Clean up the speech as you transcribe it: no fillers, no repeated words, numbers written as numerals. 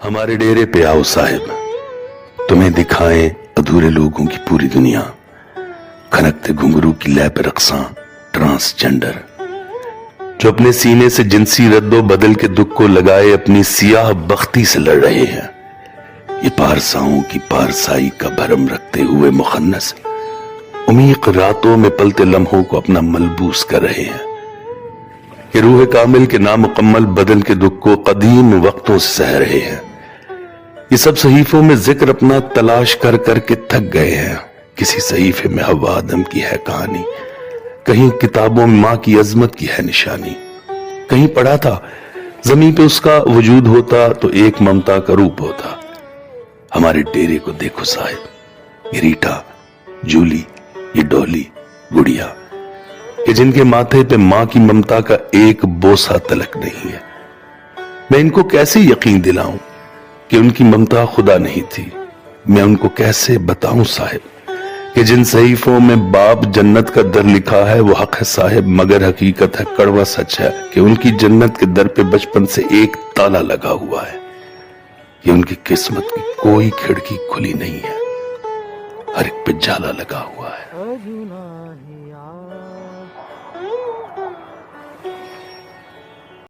ہمارے ڈیرے پہ آؤ صاحب، تمہیں دکھائیں ادھورے لوگوں کی پوری دنیا، کھنکتے گھنگرو کی لے پہ رقصاں ٹرانسجنڈر، جو اپنے سینے سے جنسی رد و بدل کے دکھ کو لگائے اپنی سیاہ بختی سے لڑ رہے ہیں۔ یہ پارساؤں کی پارسائی کا بھرم رکھتے ہوئے مخنث عمیق راتوں میں پلتے لمحوں کو اپنا ملبوس کر رہے ہیں۔ یہ روح کامل کے نامکمل بدن کے دکھ کو قدیم وقتوں سے سہ رہے ہیں۔ یہ سب صحیفوں میں ذکر اپنا تلاش کر کر کے تھک گئے ہیں۔ کسی صحیفے میں حوا آدم کی ہے کہانی، کہیں کتابوں میں ماں کی عظمت کی ہے نشانی، کہیں پڑھا تھا زمین پہ اس کا وجود ہوتا تو ایک ممتا کا روپ ہوتا۔ ہمارے ڈیرے کو دیکھو صاحب، یہ ریٹا، جولی، یہ ڈولی، گڑیا، کہ جن کے ماتھے پہ ماں کی ممتا کا ایک بوسہ تلک نہیں ہے۔ میں ان کو کیسے یقین دلاؤں کہ ان کی ممتا خدا نہیں تھی؟ میں ان کو کیسے بتاؤں صاحب کہ جن صحیفوں میں باب جنت کا در لکھا ہے وہ حق ہے صاحب، مگر حقیقت ہے کڑوا سچ ہے کہ ان کی جنت کے در پہ بچپن سے ایک تالا لگا ہوا ہے۔ یہ ان کی قسمت کی کوئی کھڑکی کھلی نہیں ہے، ہر ایک پہ جالا لگا ہوا ہے۔